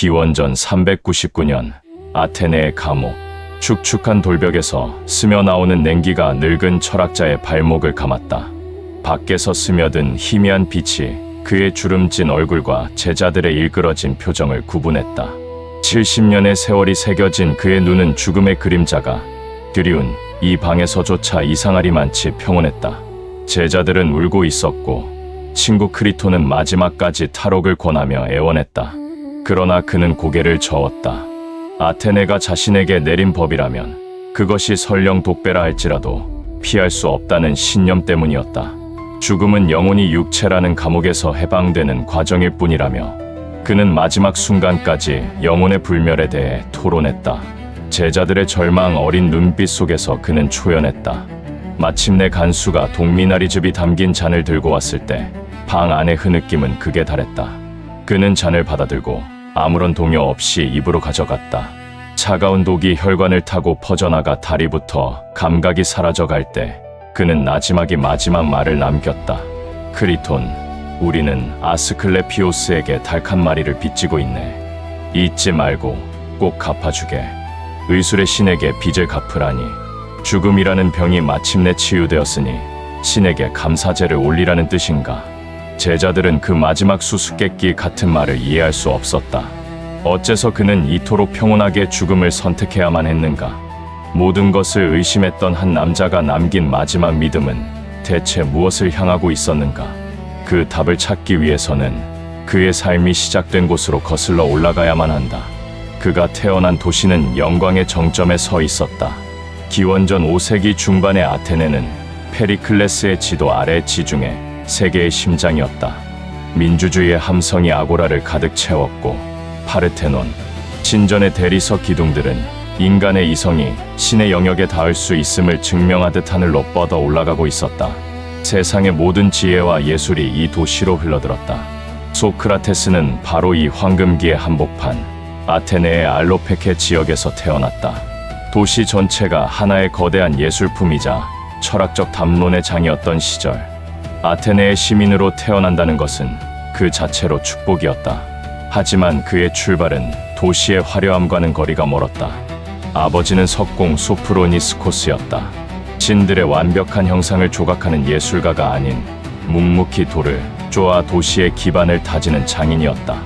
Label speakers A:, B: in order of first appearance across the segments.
A: 기원전 399년 아테네의 감옥. 축축한 돌벽에서 스며 나오는 냉기가 늙은 철학자의 발목을 감았다. 밖에서 스며든 희미한 빛이 그의 주름진 얼굴과 제자들의 일그러진 표정을 구분했다. 70년의 세월이 새겨진 그의 눈은 죽음의 그림자가 드리운 이 방에서조차 이상하리만치 평온했다. 제자들은 울고 있었고 친구 크리톤은 마지막까지 탈옥을 권하며 애원했다. 그러나 그는 고개를 저었다. 아테네가 자신에게 내린 법이라면 그것이 설령 독배라 할지라도 피할 수 없다는 신념 때문이었다. 죽음은 영혼이 육체라는 감옥에서 해방되는 과정일 뿐이라며 그는 마지막 순간까지 영혼의 불멸에 대해 토론했다. 제자들의 절망 어린 눈빛 속에서 그는 초연했다. 마침내 간수가 동미나리즙이 담긴 잔을 들고 왔을 때 방 안의 흐느낌은 극에 달했다. 그는 잔을 받아들고 아무런 동요 없이 입으로 가져갔다. 차가운 독이 혈관을 타고 퍼져나가 다리부터 감각이 사라져갈 때 그는 마지막 말을 남겼다. 크리톤, 우리는 아스클레피오스에게 닭 한 마리를 빚지고 있네. 잊지 말고 꼭 갚아주게. 의술의 신에게 빚을 갚으라니. 죽음이라는 병이 마침내 치유되었으니 신에게 감사제를 올리라는 뜻인가. 제자들은 그 마지막 수수께끼 같은 말을 이해할 수 없었다. 어째서 그는 이토록 평온하게 죽음을 선택해야만 했는가. 모든 것을 의심했던 한 남자가 남긴 마지막 믿음은 대체 무엇을 향하고 있었는가. 그 답을 찾기 위해서는 그의 삶이 시작된 곳으로 거슬러 올라가야만 한다. 그가 태어난 도시는 영광의 정점에 서 있었다. 기원전 5세기 중반의 아테네는 페리클레스의 지도 아래 지중해 세계의 심장이었다. 민주주의의 함성이 아고라를 가득 채웠고 파르테논, 신전의 대리석 기둥들은 인간의 이성이 신의 영역에 닿을 수 있음을 증명하듯 하늘로 뻗어 올라가고 있었다. 세상의 모든 지혜와 예술이 이 도시로 흘러들었다. 소크라테스는 바로 이 황금기의 한복판 아테네의 알로페케 지역에서 태어났다. 도시 전체가 하나의 거대한 예술품이자 철학적 담론의 장이었던 시절, 아테네의 시민으로 태어난다는 것은 그 자체로 축복이었다. 하지만 그의 출발은 도시의 화려함과는 거리가 멀었다. 아버지는 석공 소프로니스코스였다. 신들의 완벽한 형상을 조각하는 예술가가 아닌 묵묵히 돌을 쪼아 도시의 기반을 다지는 장인이었다.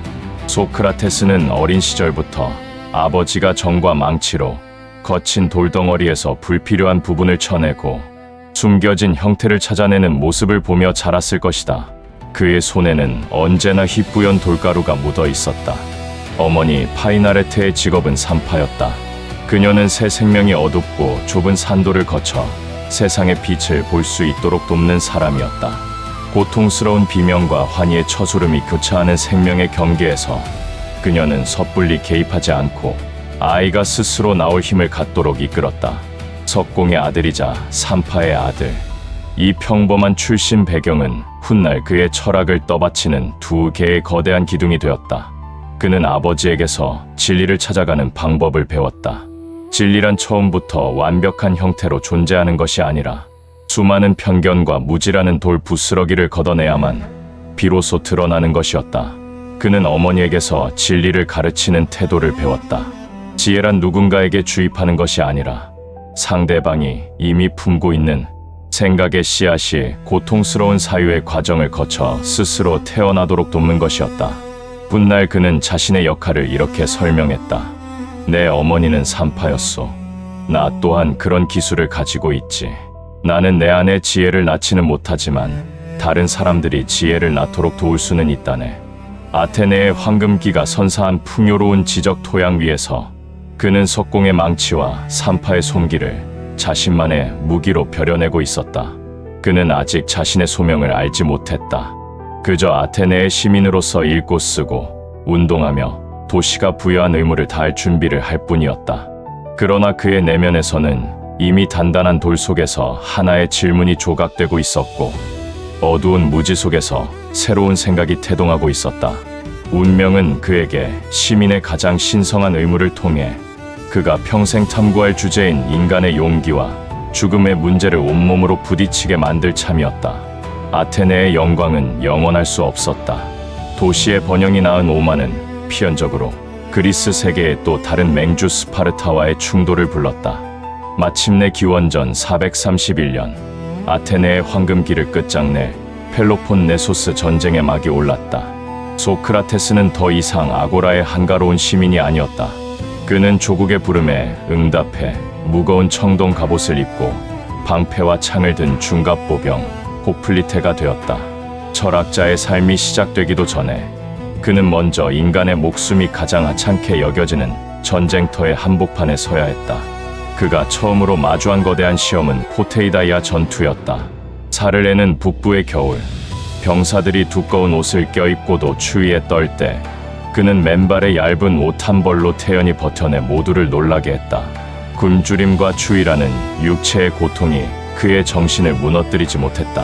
A: 소크라테스는 어린 시절부터 아버지가 정과 망치로 거친 돌덩어리에서 불필요한 부분을 쳐내고 숨겨진 형태를 찾아내는 모습을 보며 자랐을 것이다. 그의 손에는 언제나 희뿌연 돌가루가 묻어 있었다. 어머니 파이나레트의 직업은 산파였다. 그녀는 새 생명이 어둡고 좁은 산도를 거쳐 세상의 빛을 볼 수 있도록 돕는 사람이었다. 고통스러운 비명과 환희의 처소름이 교차하는 생명의 경계에서 그녀는 섣불리 개입하지 않고 아이가 스스로 나올 힘을 갖도록 이끌었다. 석공의 아들이자 산파의 아들. 이 평범한 출신 배경은 훗날 그의 철학을 떠받치는 두 개의 거대한 기둥이 되었다. 그는 아버지에게서 진리를 찾아가는 방법을 배웠다. 진리란 처음부터 완벽한 형태로 존재하는 것이 아니라 수많은 편견과 무지라는 돌 부스러기를 걷어내야만 비로소 드러나는 것이었다. 그는 어머니에게서 진리를 가르치는 태도를 배웠다. 지혜란 누군가에게 주입하는 것이 아니라 상대방이 이미 품고 있는 생각의 씨앗이 고통스러운 사유의 과정을 거쳐 스스로 태어나도록 돕는 것이었다. 훗날 그는 자신의 역할을 이렇게 설명했다. 내 어머니는 산파였소. 나 또한 그런 기술을 가지고 있지. 나는 내 안에 지혜를 낳지는 못하지만 다른 사람들이 지혜를 낳도록 도울 수는 있다네. 아테네의 황금기가 선사한 풍요로운 지적 토양 위에서 그는 석공의 망치와 산파의 솜기를 자신만의 무기로 벼려내고 있었다. 그는 아직 자신의 소명을 알지 못했다. 그저 아테네의 시민으로서 읽고 쓰고 운동하며 도시가 부여한 의무를 다할 준비를 할 뿐이었다. 그러나 그의 내면에서는 이미 단단한 돌 속에서 하나의 질문이 조각되고 있었고 어두운 무지 속에서 새로운 생각이 태동하고 있었다. 운명은 그에게 시민의 가장 신성한 의무를 통해 그가 평생 탐구할 주제인 인간의 용기와 죽음의 문제를 온몸으로 부딪히게 만들 참이었다. 아테네의 영광은 영원할 수 없었다. 도시의 번영이 낳은 오만은 필연적으로 그리스 세계의 또 다른 맹주 스파르타와의 충돌을 불렀다. 마침내 기원전 431년 아테네의 황금기를 끝장낼 펠로폰네소스 전쟁의 막이 올랐다. 소크라테스는 더 이상 아고라의 한가로운 시민이 아니었다. 그는 조국의 부름에 응답해 무거운 청동 갑옷을 입고 방패와 창을 든 중갑보병 호플리테가 되었다. 철학자의 삶이 시작되기도 전에 그는 먼저 인간의 목숨이 가장 하찮게 여겨지는 전쟁터의 한복판에 서야 했다. 그가 처음으로 마주한 거대한 시험은 포테이다이아 전투였다. 사르레는 북부의 겨울, 병사들이 두꺼운 옷을 껴입고도 추위에 떨 때 그는 맨발의 얇은 옷 한 벌로 태연히 버텨내 모두를 놀라게 했다. 굶주림과 추위라는 육체의 고통이 그의 정신을 무너뜨리지 못했다.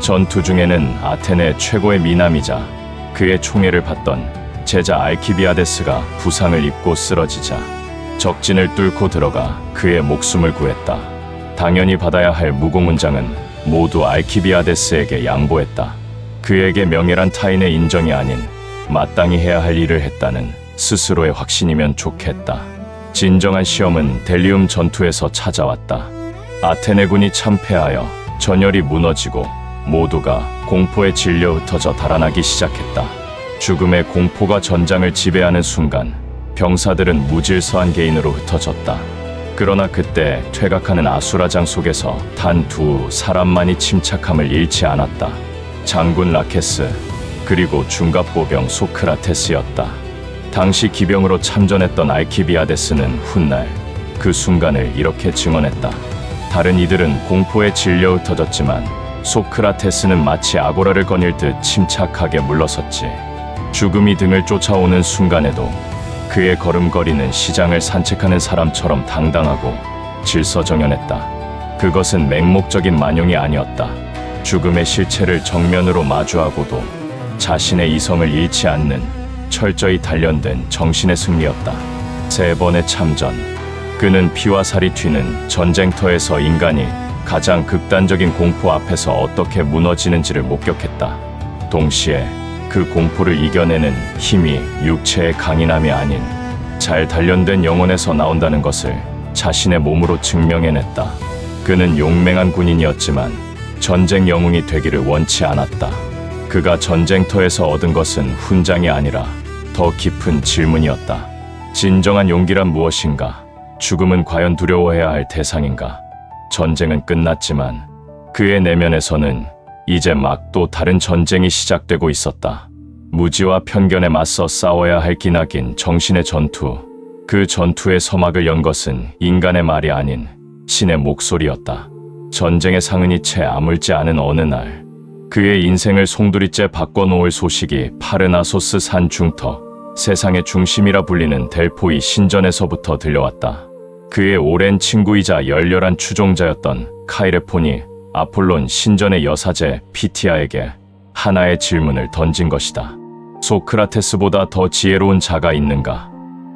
A: 전투 중에는 아테네 최고의 미남이자 그의 총애를 받던 제자 알키비아데스가 부상을 입고 쓰러지자 적진을 뚫고 들어가 그의 목숨을 구했다. 당연히 받아야 할 무공훈장은 모두 알키비아데스에게 양보했다. 그에게 명예란 타인의 인정이 아닌 마땅히 해야 할 일을 했다는 스스로의 확신이면 좋겠다. 진정한 시험은 델리움 전투에서 찾아왔다. 아테네군이 참패하여 전열이 무너지고 모두가 공포에 질려 흩어져 달아나기 시작했다. 죽음의 공포가 전장을 지배하는 순간 병사들은 무질서한 개인으로 흩어졌다. 그러나 그때 퇴각하는 아수라장 속에서 단 두 사람만이 침착함을 잃지 않았다. 장군 라케스 그리고 중갑보병 소크라테스였다. 당시 기병으로 참전했던 알키비아데스는 훗날 그 순간을 이렇게 증언했다. 다른 이들은 공포에 질려 흩어졌지만 소크라테스는 마치 아고라를 거닐 듯 침착하게 물러섰지. 죽음이 등을 쫓아오는 순간에도 그의 걸음걸이는 시장을 산책하는 사람처럼 당당하고 질서정연했다. 그것은 맹목적인 만용이 아니었다. 죽음의 실체를 정면으로 마주하고도 자신의 이성을 잃지 않는 철저히 단련된 정신의 승리였다. 3번의 참전. 그는 피와 살이 튀는 전쟁터에서 인간이 가장 극단적인 공포 앞에서 어떻게 무너지는지를 목격했다. 동시에 그 공포를 이겨내는 힘이 육체의 강인함이 아닌 잘 단련된 영혼에서 나온다는 것을 자신의 몸으로 증명해냈다. 그는 용맹한 군인이었지만 전쟁 영웅이 되기를 원치 않았다. 그가 전쟁터에서 얻은 것은 훈장이 아니라 더 깊은 질문이었다. 진정한 용기란 무엇인가? 죽음은 과연 두려워해야 할 대상인가? 전쟁은 끝났지만 그의 내면에서는 이제 막 또 다른 전쟁이 시작되고 있었다. 무지와 편견에 맞서 싸워야 할 기나긴 정신의 전투. 그 전투의 서막을 연 것은 인간의 말이 아닌 신의 목소리였다. 전쟁의 상흔이 채 아물지 않은 어느 날 그의 인생을 송두리째 바꿔놓을 소식이 파르나소스 산 중터, 세상의 중심이라 불리는 델포이 신전에서부터 들려왔다. 그의 오랜 친구이자 열렬한 추종자였던 카이레폰이 아폴론 신전의 여사제 피티아에게 하나의 질문을 던진 것이다. 소크라테스보다 더 지혜로운 자가 있는가?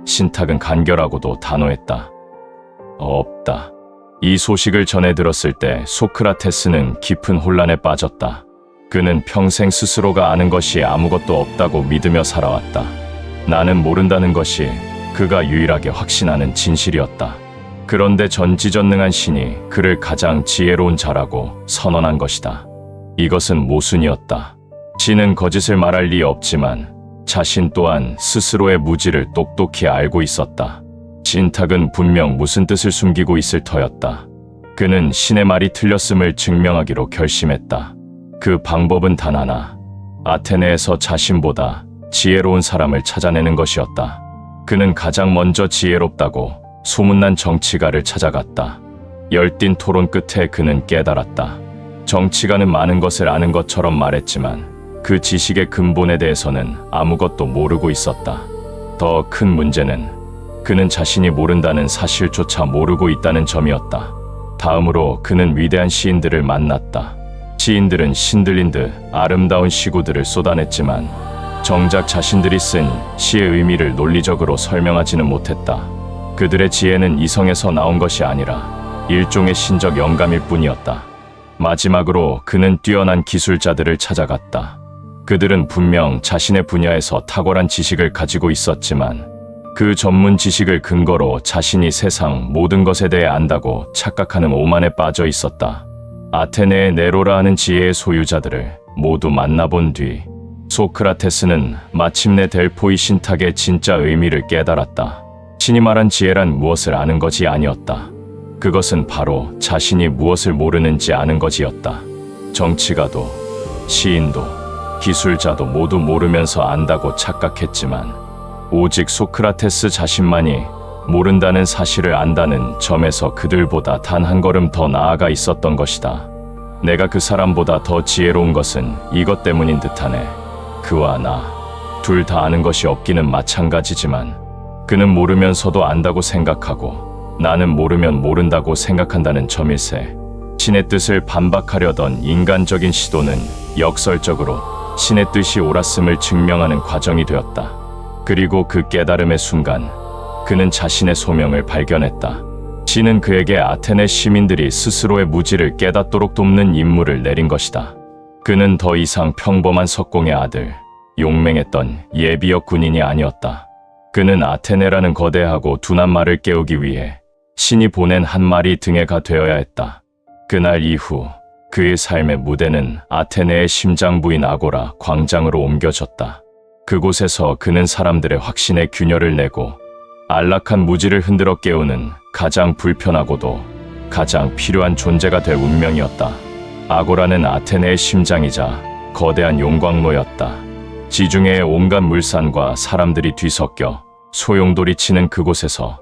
A: 신탁은 간결하고도 단호했다. 없다. 이 소식을 전해 들었을 때 소크라테스는 깊은 혼란에 빠졌다. 그는 평생 스스로가 아는 것이 아무것도 없다고 믿으며 살아왔다. 나는 모른다는 것이 그가 유일하게 확신하는 진실이었다. 그런데 전지전능한 신이 그를 가장 지혜로운 자라고 선언한 것이다. 이것은 모순이었다. 신은 거짓을 말할 리 없지만 자신 또한 스스로의 무지를 똑똑히 알고 있었다. 신탁은 분명 무슨 뜻을 숨기고 있을 터였다. 그는 신의 말이 틀렸음을 증명하기로 결심했다. 그 방법은 단 하나. 아테네에서 자신보다 지혜로운 사람을 찾아내는 것이었다. 그는 가장 먼저 지혜롭다고 소문난 정치가를 찾아갔다. 열띤 토론 끝에 그는 깨달았다. 정치가는 많은 것을 아는 것처럼 말했지만 그 지식의 근본에 대해서는 아무것도 모르고 있었다. 더 큰 문제는 그는 자신이 모른다는 사실조차 모르고 있다는 점이었다. 다음으로 그는 위대한 시인들을 만났다. 시인들은 신들린 듯 아름다운 시구들을 쏟아냈지만 정작 자신들이 쓴 시의 의미를 논리적으로 설명하지는 못했다. 그들의 지혜는 이성에서 나온 것이 아니라 일종의 신적 영감일 뿐이었다. 마지막으로 그는 뛰어난 기술자들을 찾아갔다. 그들은 분명 자신의 분야에서 탁월한 지식을 가지고 있었지만 그 전문 지식을 근거로 자신이 세상 모든 것에 대해 안다고 착각하는 오만에 빠져 있었다. 아테네의 네로라 하는 지혜의 소유자들을 모두 만나본 뒤 소크라테스는 마침내 델포이 신탁의 진짜 의미를 깨달았다. 신이 말한 지혜란 무엇을 아는 것이 아니었다. 그것은 바로 자신이 무엇을 모르는지 아는 것이었다. 정치가도, 시인도, 기술자도 모두 모르면서 안다고 착각했지만 오직 소크라테스 자신만이 모른다는 사실을 안다는 점에서 그들보다 단 한 걸음 더 나아가 있었던 것이다. 내가 그 사람보다 더 지혜로운 것은 이것 때문인 듯하네. 그와 나, 둘 다 아는 것이 없기는 마찬가지지만 그는 모르면서도 안다고 생각하고 나는 모르면 모른다고 생각한다는 점일세. 신의 뜻을 반박하려던 인간적인 시도는 역설적으로 신의 뜻이 옳았음을 증명하는 과정이 되었다. 그리고 그 깨달음의 순간 그는 자신의 소명을 발견했다. 신은 그에게 아테네 시민들이 스스로의 무지를 깨닫도록 돕는 임무를 내린 것이다. 그는 더 이상 평범한 석공의 아들, 용맹했던 예비역 군인이 아니었다. 그는 아테네라는 거대하고 둔한 말을 깨우기 위해 신이 보낸 한 마리 등에가 되어야 했다. 그날 이후 그의 삶의 무대는 아테네의 심장부인 아고라 광장으로 옮겨졌다. 그곳에서 그는 사람들의 확신에 균열을 내고 안락한 무지를 흔들어 깨우는 가장 불편하고도 가장 필요한 존재가 될 운명이었다. 아고라는 아테네의 심장이자 거대한 용광로였다. 지중해의 온갖 물산과 사람들이 뒤섞여 소용돌이 치는 그곳에서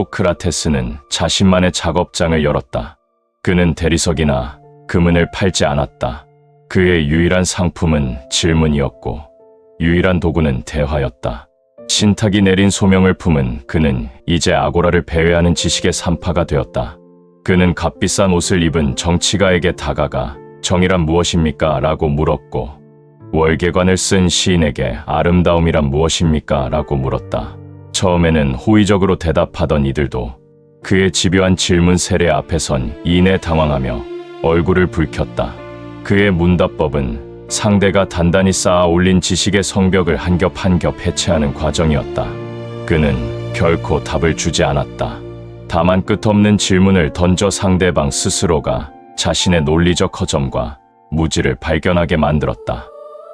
A: 소크라테스는 자신만의 작업장을 열었다. 그는 대리석이나 금은을 팔지 않았다. 그의 유일한 상품은 질문이었고 유일한 도구는 대화였다. 신탁이 내린 소명을 품은 그는 이제 아고라를 배회하는 지식의 산파가 되었다. 그는 값비싼 옷을 입은 정치가에게 다가가 정의란 무엇입니까? 라고 물었고 월계관을 쓴 시인에게 아름다움이란 무엇입니까? 라고 물었다. 처음에는 호의적으로 대답하던 이들도 그의 집요한 질문 세례 앞에선 이내 당황하며 얼굴을 붉혔다. 그의 문답법은 상대가 단단히 쌓아 올린 지식의 성벽을 한 겹 한 겹 해체하는 과정이었다. 그는 결코 답을 주지 않았다. 다만 끝없는 질문을 던져 상대방 스스로가 자신의 논리적 허점과 무지를 발견하게 만들었다.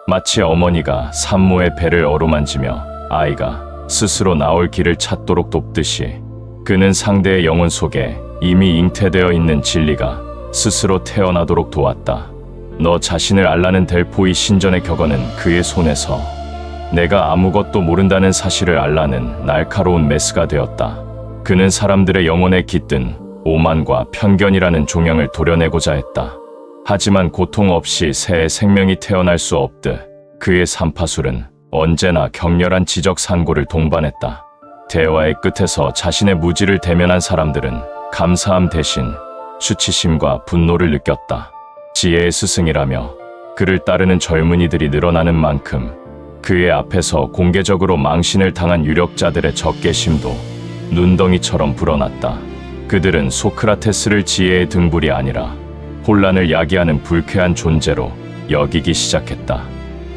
A: 마치 어머니가 산모의 배를 어루만지며 아이가 스스로 나올 길을 찾도록 돕듯이 그는 상대의 영혼 속에 이미 잉태되어 있는 진리가 스스로 태어나도록 도왔다. 너 자신을 알라는 델포이 신전의 격언은 그의 손에서 내가 아무것도 모른다는 사실을 알라는 날카로운 메스가 되었다. 그는 사람들의 영혼에 깃든 오만과 편견이라는 종양을 도려내고자 했다. 하지만 고통 없이 새의 생명이 태어날 수 없듯 그의 산파술은 언제나 격렬한 지적 산고를 동반했다. 대화의 끝에서 자신의 무지를 대면한 사람들은 감사함 대신 수치심과 분노를 느꼈다. 지혜의 스승이라며 그를 따르는 젊은이들이 늘어나는 만큼 그의 앞에서 공개적으로 망신을 당한 유력자들의 적개심도 눈덩이처럼 불어났다. 그들은 소크라테스를 지혜의 등불이 아니라 혼란을 야기하는 불쾌한 존재로 여기기 시작했다.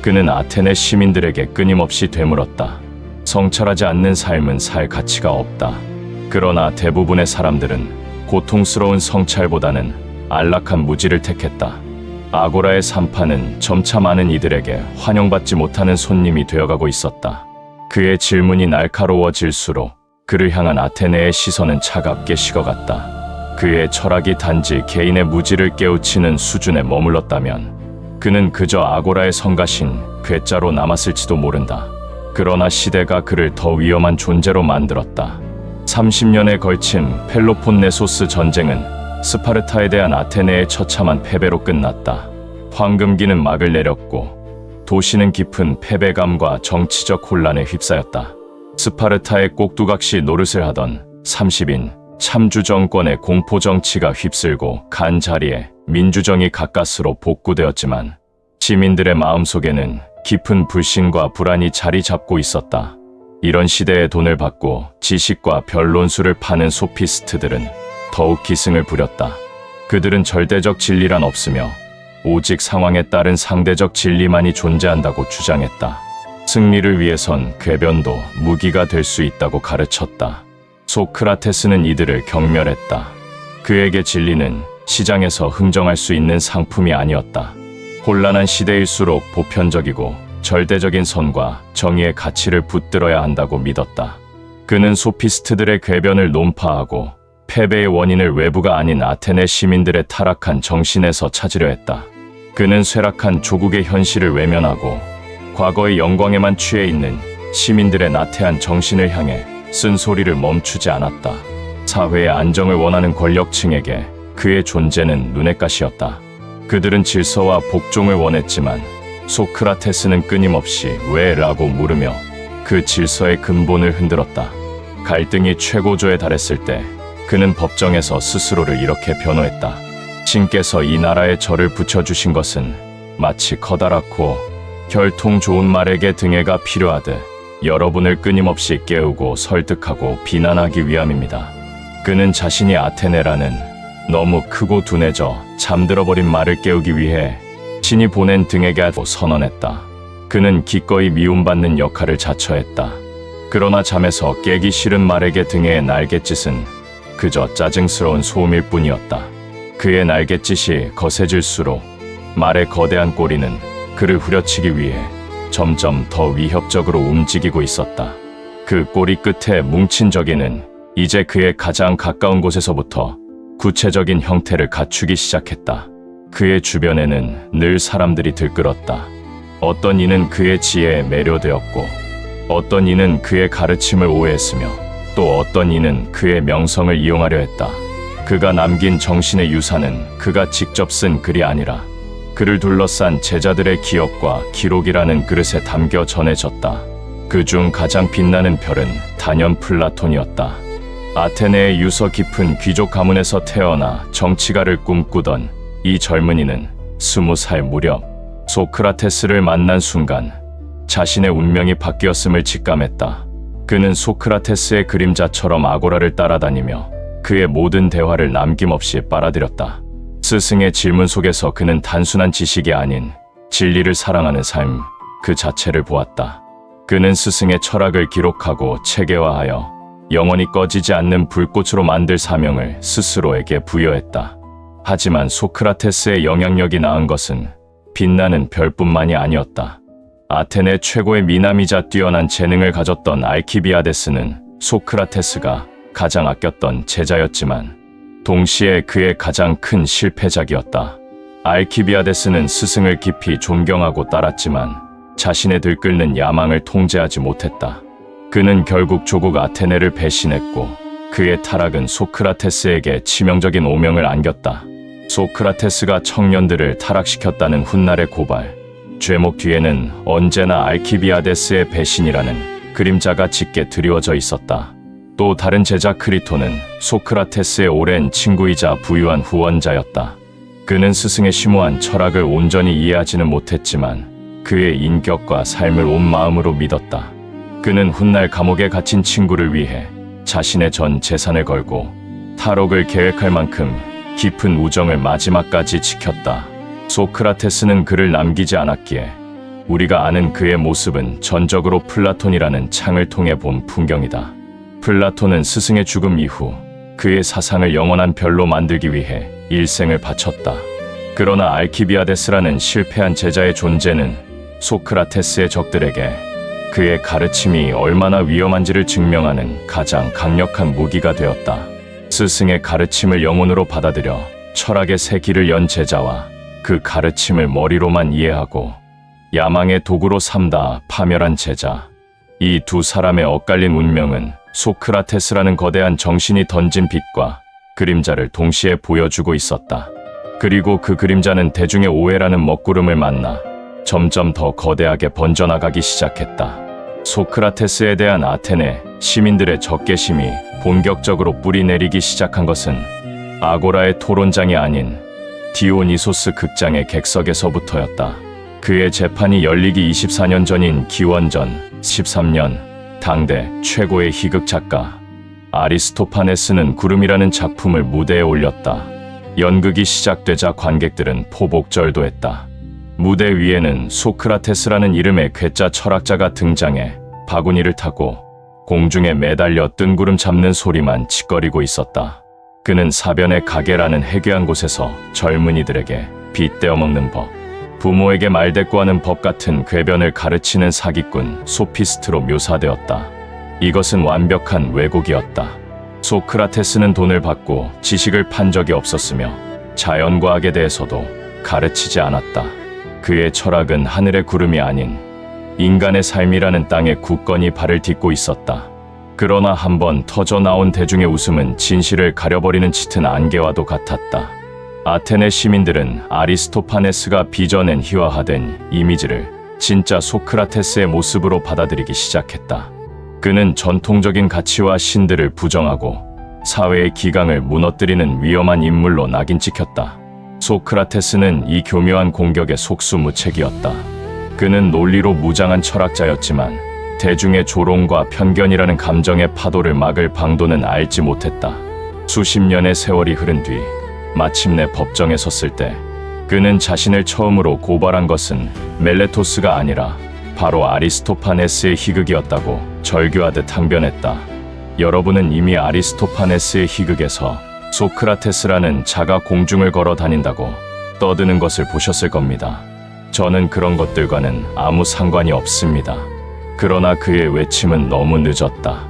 A: 그는 아테네 시민들에게 끊임없이 되물었다. 성찰하지 않는 삶은 살 가치가 없다. 그러나 대부분의 사람들은 고통스러운 성찰보다는 안락한 무지를 택했다. 아고라의 산파는 점차 많은 이들에게 환영받지 못하는 손님이 되어가고 있었다. 그의 질문이 날카로워질수록 그를 향한 아테네의 시선은 차갑게 식어갔다. 그의 철학이 단지 개인의 무지를 깨우치는 수준에 머물렀다면 그는 그저 아고라의 성가신 괴짜로 남았을지도 모른다. 그러나 시대가 그를 더 위험한 존재로 만들었다. 30년에 걸친 펠로폰네소스 전쟁은 스파르타에 대한 아테네의 처참한 패배로 끝났다. 황금기는 막을 내렸고 도시는 깊은 패배감과 정치적 혼란에 휩싸였다. 스파르타의 꼭두각시 노릇을 하던 30인 참주 정권의 공포 정치가 휩쓸고 간 자리에 민주정이 가까스로 복구되었지만 시민들의 마음속에는 깊은 불신과 불안이 자리 잡고 있었다. 이런 시대에 돈을 받고 지식과 변론수를 파는 소피스트들은 더욱 기승을 부렸다. 그들은 절대적 진리란 없으며 오직 상황에 따른 상대적 진리만이 존재한다고 주장했다. 승리를 위해선 궤변도 무기가 될 수 있다고 가르쳤다. 소크라테스는 이들을 경멸했다. 그에게 진리는 시장에서 흥정할 수 있는 상품이 아니었다. 혼란한 시대일수록 보편적이고 절대적인 선과 정의의 가치를 붙들어야 한다고 믿었다. 그는 소피스트들의 궤변을 논파하고 패배의 원인을 외부가 아닌 아테네 시민들의 타락한 정신에서 찾으려 했다. 그는 쇠락한 조국의 현실을 외면하고 과거의 영광에만 취해 있는 시민들의 나태한 정신을 향해 쓴소리를 멈추지 않았다. 사회의 안정을 원하는 권력층에게 그의 존재는 눈엣 가시였다. 그들은 질서와 복종을 원했지만 소크라테스는 끊임없이 왜? 라고 물으며 그 질서의 근본을 흔들었다. 갈등이 최고조에 달했을 때 그는 법정에서 스스로를 이렇게 변호했다. 신께서 이 나라에 저를 붙여주신 것은 마치 커다랗고 혈통 좋은 말에게 등해가 필요하듯 여러분을 끊임없이 깨우고 설득하고 비난하기 위함입니다. 그는 자신이 아테네라는 너무 크고 둔해져 잠들어버린 말을 깨우기 위해 신이 보낸 등에게라고 선언했다. 그는 기꺼이 미움받는 역할을 자처했다. 그러나 잠에서 깨기 싫은 말에게 등의 날갯짓은 그저 짜증스러운 소음일 뿐이었다. 그의 날갯짓이 거세질수록 말의 거대한 꼬리는 그를 후려치기 위해 점점 더 위협적으로 움직이고 있었다. 그 꼬리 끝에 뭉친 저기는 이제 그의 가장 가까운 곳에서부터 구체적인 형태를 갖추기 시작했다. 그의 주변에는 늘 사람들이 들끓었다. 어떤 이는 그의 지혜에 매료되었고, 어떤 이는 그의 가르침을 오해했으며, 또 어떤 이는 그의 명성을 이용하려 했다. 그가 남긴 정신의 유산은 그가 직접 쓴 글이 아니라 그를 둘러싼 제자들의 기억과 기록이라는 그릇에 담겨 전해졌다. 그중 가장 빛나는 별은 단연 플라톤이었다. 아테네의 유서 깊은 귀족 가문에서 태어나 정치가를 꿈꾸던 이 젊은이는 20살 무렵 소크라테스를 만난 순간 자신의 운명이 바뀌었음을 직감했다. 그는 소크라테스의 그림자처럼 아고라를 따라다니며 그의 모든 대화를 남김없이 빨아들였다. 스승의 질문 속에서 그는 단순한 지식이 아닌 진리를 사랑하는 삶 그 자체를 보았다. 그는 스승의 철학을 기록하고 체계화하여 영원히 꺼지지 않는 불꽃으로 만들 사명을 스스로에게 부여했다. 하지만 소크라테스의 영향력이 낳은 것은 빛나는 별뿐만이 아니었다. 아테네 최고의 미남이자 뛰어난 재능을 가졌던 알키비아데스는 소크라테스가 가장 아꼈던 제자였지만 동시에 그의 가장 큰 실패작이었다. 알키비아데스는 스승을 깊이 존경하고 따랐지만 자신의 들끓는 야망을 통제하지 못했다. 그는 결국 조국 아테네를 배신했고 그의 타락은 소크라테스에게 치명적인 오명을 안겼다. 소크라테스가 청년들을 타락시켰다는 훗날의 고발, 죄목 뒤에는 언제나 알키비아데스의 배신이라는 그림자가 짙게 드리워져 있었다. 또 다른 제자 크리토는 소크라테스의 오랜 친구이자 부유한 후원자였다. 그는 스승의 심오한 철학을 온전히 이해하지는 못했지만 그의 인격과 삶을 온 마음으로 믿었다. 그는 훗날 감옥에 갇힌 친구를 위해 자신의 전 재산을 걸고 탈옥을 계획할 만큼 깊은 우정을 마지막까지 지켰다. 소크라테스는 그를 남기지 않았기에 우리가 아는 그의 모습은 전적으로 플라톤이라는 창을 통해 본 풍경이다. 플라톤은 스승의 죽음 이후 그의 사상을 영원한 별로 만들기 위해 일생을 바쳤다. 그러나 알키비아데스라는 실패한 제자의 존재는 소크라테스의 적들에게 그의 가르침이 얼마나 위험한지를 증명하는 가장 강력한 무기가 되었다. 스승의 가르침을 영혼으로 받아들여 철학의 새 길을 연 제자와 그 가르침을 머리로만 이해하고 야망의 도구로 삼다 파멸한 제자. 이 두 사람의 엇갈린 운명은 소크라테스라는 거대한 정신이 던진 빛과 그림자를 동시에 보여주고 있었다. 그리고 그 그림자는 대중의 오해라는 먹구름을 만나 점점 더 거대하게 번져나가기 시작했다. 소크라테스에 대한 아테네 시민들의 적개심이 본격적으로 뿌리내리기 시작한 것은 아고라의 토론장이 아닌 디오니소스 극장의 객석에서부터였다. 그의 재판이 열리기 24년 전인 기원전 13년 당대 최고의 희극 작가 아리스토파네스는 구름이라는 작품을 무대에 올렸다. 연극이 시작되자 관객들은 포복절도했다. 무대 위에는 소크라테스라는 이름의 괴짜 철학자가 등장해 바구니를 타고 공중에 매달려 뜬구름 잡는 소리만 칫거리고 있었다. 그는 사변의 가게라는 해괴한 곳에서 젊은이들에게 빚 떼어먹는 법, 부모에게 말대꾸하는 법 같은 궤변을 가르치는 사기꾼 소피스트로 묘사되었다. 이것은 완벽한 왜곡이었다. 소크라테스는 돈을 받고 지식을 판 적이 없었으며 자연과학에 대해서도 가르치지 않았다. 그의 철학은 하늘의 구름이 아닌 인간의 삶이라는 땅에 굳건히 발을 딛고 있었다. 그러나 한번 터져나온 대중의 웃음은 진실을 가려버리는 짙은 안개와도 같았다. 아테네 시민들은 아리스토파네스가 빚어낸 희화화된 이미지를 진짜 소크라테스의 모습으로 받아들이기 시작했다. 그는 전통적인 가치와 신들을 부정하고 사회의 기강을 무너뜨리는 위험한 인물로 낙인 찍혔다. 소크라테스는 이 교묘한 공격에 속수무책이었다. 그는 논리로 무장한 철학자였지만 대중의 조롱과 편견이라는 감정의 파도를 막을 방도는 알지 못했다. 수십 년의 세월이 흐른 뒤 마침내 법정에 섰을 때 그는 자신을 처음으로 고발한 것은 멜레토스가 아니라 바로 아리스토파네스의 희극이었다고 절규하듯 항변했다. 여러분은 이미 아리스토파네스의 희극에서 소크라테스라는 자가 공중을 걸어 다닌다고 떠드는 것을 보셨을 겁니다. 저는 그런 것들과는 아무 상관이 없습니다. 그러나 그의 외침은 너무 늦었다.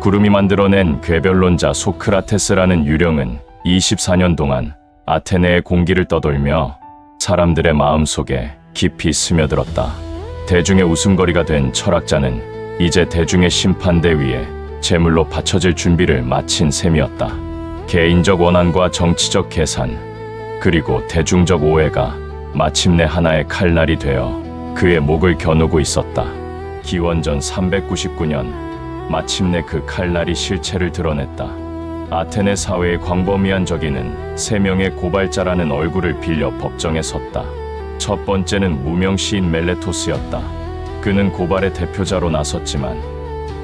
A: 구름이 만들어낸 궤변론자 소크라테스라는 유령은 24년 동안 아테네의 공기를 떠돌며 사람들의 마음속에 깊이 스며들었다. 대중의 웃음거리가 된 철학자는 이제 대중의 심판대 위에 제물로 바쳐질 준비를 마친 셈이었다. 개인적 원한과 정치적 계산, 그리고 대중적 오해가 마침내 하나의 칼날이 되어 그의 목을 겨누고 있었다. 기원전 399년, 마침내 그 칼날이 실체를 드러냈다. 아테네 사회의 광범위한 적이는 3명의 고발자라는 얼굴을 빌려 법정에 섰다. 첫 번째는 무명 시인 멜레토스였다. 그는 고발의 대표자로 나섰지만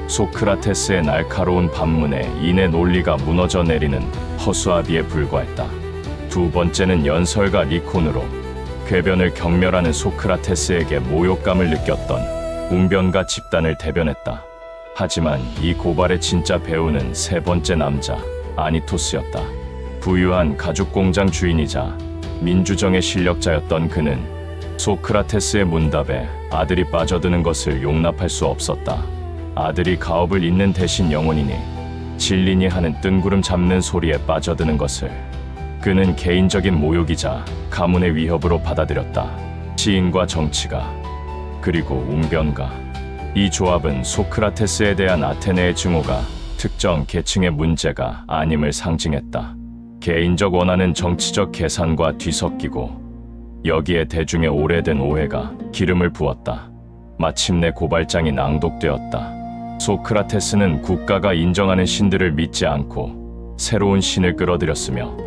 A: 소크라테스의 날카로운 반문에 인의 논리가 무너져 내리는 허수아비에 불과했다. 두 번째는 연설가 니콘으로 궤변을 경멸하는 소크라테스에게 모욕감을 느꼈던 웅변가 집단을 대변했다. 하지만 이 고발의 진짜 배우는 세 번째 남자 아니토스였다. 부유한 가죽공장 주인이자 민주정의 실력자였던 그는 소크라테스의 문답에 아들이 빠져드는 것을 용납할 수 없었다. 아들이 가업을 잇는 대신 영혼이니 진리니 하는 뜬구름 잡는 소리에 빠져드는 것을 그는 개인적인 모욕이자 가문의 위협으로 받아들였다. 시인과 정치가, 그리고 웅변가, 이 조합은 소크라테스에 대한 아테네의 증오가 특정 계층의 문제가 아님을 상징했다. 개인적 원한은 정치적 계산과 뒤섞이고 여기에 대중의 오래된 오해가 기름을 부었다. 마침내 고발장이 낭독되었다. 소크라테스는 국가가 인정하는 신들을 믿지 않고 새로운 신을 끌어들였으며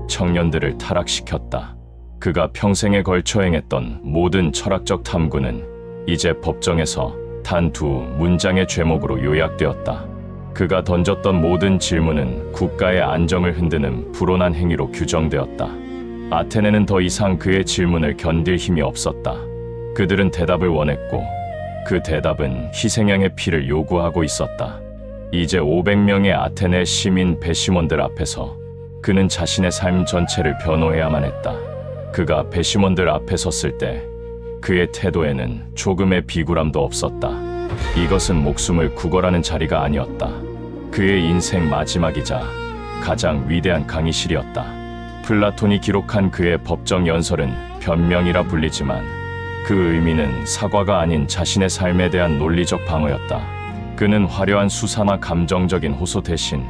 A: 청년들을 타락시켰다. 그가 평생에 걸쳐 행했던 모든 철학적 탐구는 이제 법정에서 단 2 문장의 죄목으로 요약되었다. 그가 던졌던 모든 질문은 국가의 안정을 흔드는 불온한 행위로 규정되었다. 아테네는 더 이상 그의 질문을 견딜 힘이 없었다. 그들은 대답을 원했고 그 대답은 희생양의 피를 요구하고 있었다. 이제 500명의 아테네 시민 배심원들 앞에서 그는 자신의 삶 전체를 변호해야만 했다. 그가 배심원들 앞에 섰을 때 그의 태도에는 조금의 비굴함도 없었다. 이것은 목숨을 구걸하는 자리가 아니었다. 그의 인생 마지막이자 가장 위대한 강의실이었다. 플라톤이 기록한 그의 법정 연설은 변명이라 불리지만 그 의미는 사과가 아닌 자신의 삶에 대한 논리적 방어였다. 그는 화려한 수사나 감정적인 호소 대신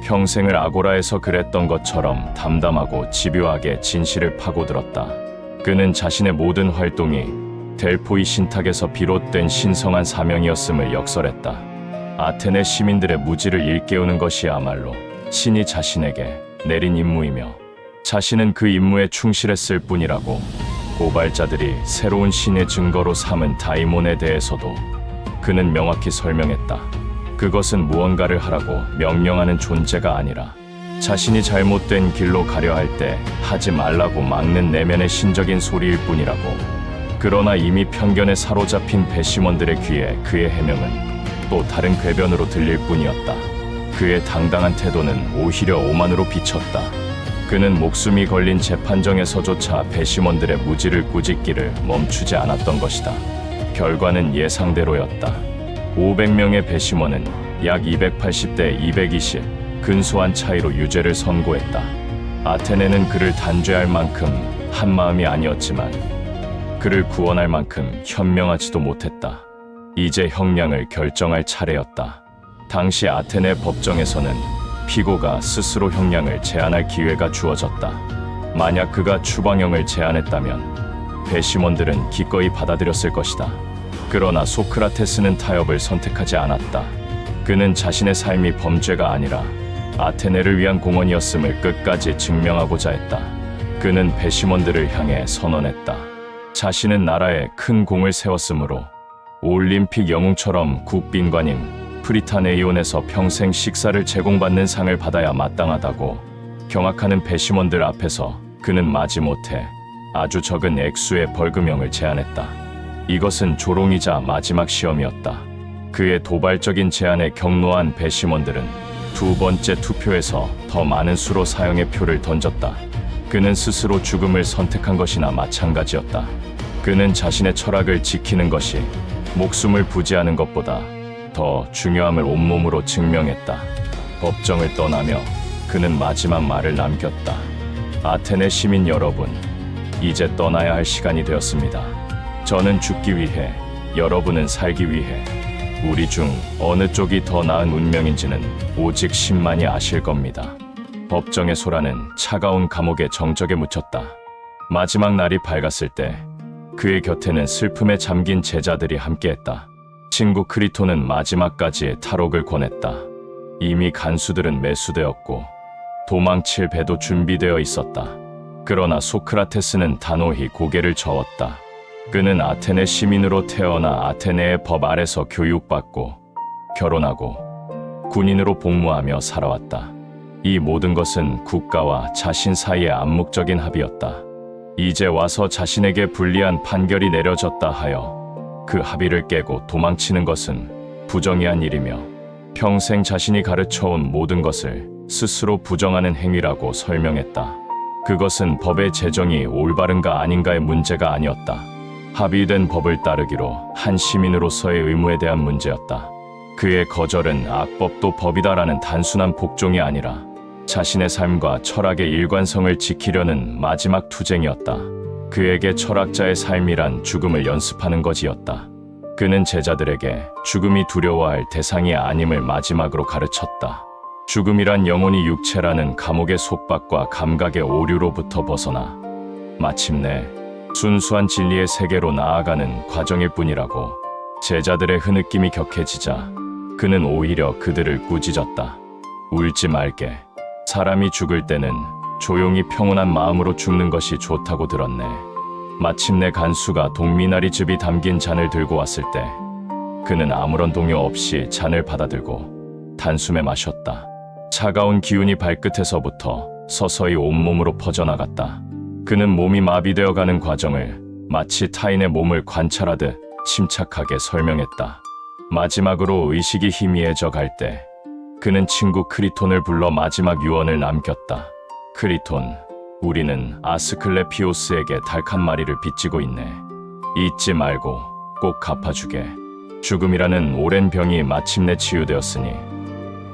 A: 평생을 아고라에서 그랬던 것처럼 담담하고 집요하게 진실을 파고들었다. 그는 자신의 모든 활동이 델포이 신탁에서 비롯된 신성한 사명이었음을 역설했다. 아테네 시민들의 무지를 일깨우는 것이야말로 신이 자신에게 내린 임무이며 자신은 그 임무에 충실했을 뿐이라고 고발자들이 새로운 신의 증거로 삼은 다이몬에 대해서도 그는 명확히 설명했다. 그것은 무언가를 하라고 명령하는 존재가 아니라 자신이 잘못된 길로 가려 할 때 하지 말라고 막는 내면의 신적인 소리일 뿐이라고. 그러나 이미 편견에 사로잡힌 배심원들의 귀에 그의 해명은 또 다른 궤변으로 들릴 뿐이었다. 그의 당당한 태도는 오히려 오만으로 비쳤다. 그는 목숨이 걸린 재판정에서조차 배심원들의 무지를 꾸짖기를 멈추지 않았던 것이다. 결과는 예상대로였다. 500명의 배심원은 약 280대 220, 근소한 차이로 유죄를 선고했다. 아테네는 그를 단죄할 만큼 한마음이 아니었지만 그를 구원할 만큼 현명하지도 못했다. 이제 형량을 결정할 차례였다. 당시 아테네 법정에서는 피고가 스스로 형량을 제한할 기회가 주어졌다. 만약 그가 추방형을 제안했다면 배심원들은 기꺼이 받아들였을 것이다. 그러나 소크라테스는 타협을 선택하지 않았다. 그는 자신의 삶이 범죄가 아니라 아테네를 위한 공헌이었음을 끝까지 증명하고자 했다. 그는 배심원들을 향해 선언했다. 자신은 나라에 큰 공을 세웠으므로 올림픽 영웅처럼 국빈관인 프리타네이온에서 평생 식사를 제공받는 상을 받아야 마땅하다고 경악하는 배심원들 앞에서 그는 마지못해 아주 적은 액수의 벌금형을 제안했다. 이것은 조롱이자 마지막 시험이었다. 그의 도발적인 제안에 격노한 배심원들은 두 번째 투표에서 더 많은 수로 사형의 표를 던졌다. 그는 스스로 죽음을 선택한 것이나 마찬가지였다. 그는 자신의 철학을 지키는 것이 목숨을 부지하는 것보다 더 중요함을 온몸으로 증명했다. 법정을 떠나며 그는 마지막 말을 남겼다. 아테네 시민 여러분, 이제 떠나야 할 시간이 되었습니다. 저는 죽기 위해, 여러분은 살기 위해, 우리 중 어느 쪽이 더 나은 운명인지는 오직 신만이 아실 겁니다. 법정의 소라는 차가운 감옥의 정적에 묻혔다. 마지막 날이 밝았을 때 그의 곁에는 슬픔에 잠긴 제자들이 함께했다. 친구 크리톤은 마지막까지 탈옥을 권했다. 이미 간수들은 매수되었고 도망칠 배도 준비되어 있었다. 그러나 소크라테스는 단호히 고개를 저었다. 그는 아테네 시민으로 태어나 아테네의 법 아래서 교육받고 결혼하고 군인으로 복무하며 살아왔다. 이 모든 것은 국가와 자신 사이의 암묵적인 합의였다. 이제 와서 자신에게 불리한 판결이 내려졌다 하여 그 합의를 깨고 도망치는 것은 부정의한 일이며 평생 자신이 가르쳐온 모든 것을 스스로 부정하는 행위라고 설명했다. 그것은 법의 제정이 올바른가 아닌가의 문제가 아니었다. 합의된 법을 따르기로 한 시민으로서의 의무에 대한 문제였다. 그의 거절은 악법도 법이다라는 단순한 복종이 아니라 자신의 삶과 철학의 일관성을 지키려는 마지막 투쟁이었다. 그에게 철학자의 삶이란 죽음을 연습하는 것이었다. 그는 제자들에게 죽음이 두려워할 대상이 아님을 마지막으로 가르쳤다. 죽음이란 영혼이 육체라는 감옥의 속박과 감각의 오류로부터 벗어나 마침내 순수한 진리의 세계로 나아가는 과정일 뿐이라고. 제자들의 흐느낌이 격해지자 그는 오히려 그들을 꾸짖었다. 울지 말게. 사람이 죽을 때는 조용히 평온한 마음으로 죽는 것이 좋다고 들었네. 마침내 간수가 동미나리즙이 담긴 잔을 들고 왔을 때 그는 아무런 동요 없이 잔을 받아들고 단숨에 마셨다. 차가운 기운이 발끝에서부터 서서히 온몸으로 퍼져나갔다. 그는 몸이 마비되어 가는 과정을 마치 타인의 몸을 관찰하듯 침착하게 설명했다. 마지막으로 의식이 희미해져 갈 때 그는 친구 크리톤을 불러 마지막 유언을 남겼다. 크리톤, 우리는 아스클레피오스에게 닭 한 마리를 빚지고 있네. 잊지 말고 꼭 갚아주게. 죽음이라는 오랜 병이 마침내 치유되었으니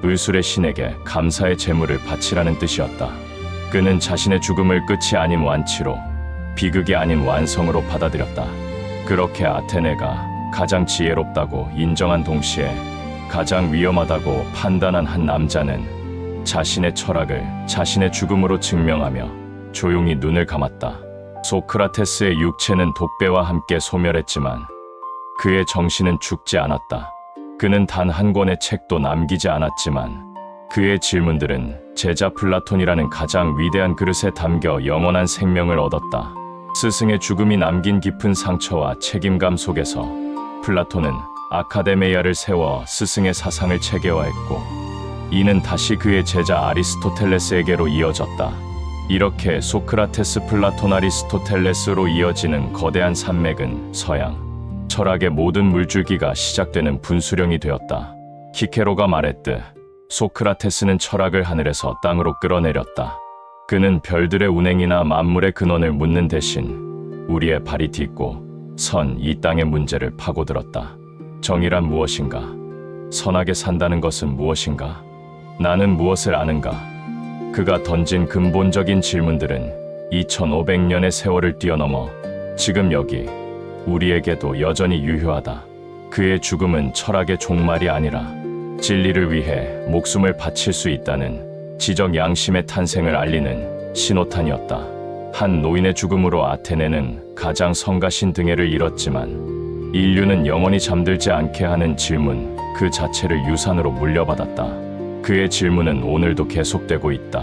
A: 의술의 신에게 감사의 제물을 바치라는 뜻이었다. 그는 자신의 죽음을 끝이 아닌 완치로, 비극이 아닌 완성으로 받아들였다. 그렇게 아테네가 가장 지혜롭다고 인정한 동시에 가장 위험하다고 판단한 한 남자는 자신의 철학을 자신의 죽음으로 증명하며 조용히 눈을 감았다. 소크라테스의 육체는 독배와 함께 소멸했지만 그의 정신은 죽지 않았다. 그는 단 한 권의 책도 남기지 않았지만 그의 질문들은 제자 플라톤이라는 가장 위대한 그릇에 담겨 영원한 생명을 얻었다. 스승의 죽음이 남긴 깊은 상처와 책임감 속에서 플라톤은 아카데메이아를 세워 스승의 사상을 체계화했고 이는 다시 그의 제자 아리스토텔레스에게로 이어졌다. 이렇게 소크라테스, 플라톤, 아리스토텔레스로 이어지는 거대한 산맥은 서양 철학의 모든 물줄기가 시작되는 분수령이 되었다. 키케로가 말했듯 소크라테스는 철학을 하늘에서 땅으로 끌어내렸다. 그는 별들의 운행이나 만물의 근원을 묻는 대신 우리의 발이 딛고 선 이 땅의 문제를 파고들었다. 정의란 무엇인가? 선하게 산다는 것은 무엇인가? 나는 무엇을 아는가? 그가 던진 근본적인 질문들은 2500년의 세월을 뛰어넘어 지금 여기 우리에게도 여전히 유효하다. 그의 죽음은 철학의 종말이 아니라 진리를 위해 목숨을 바칠 수 있다는 지적 양심의 탄생을 알리는 신호탄이었다. 한 노인의 죽음으로 아테네는 가장 성가신 등해를 잃었지만 인류는 영원히 잠들지 않게 하는 질문 그 자체를 유산으로 물려받았다. 그의 질문은 오늘도 계속되고 있다.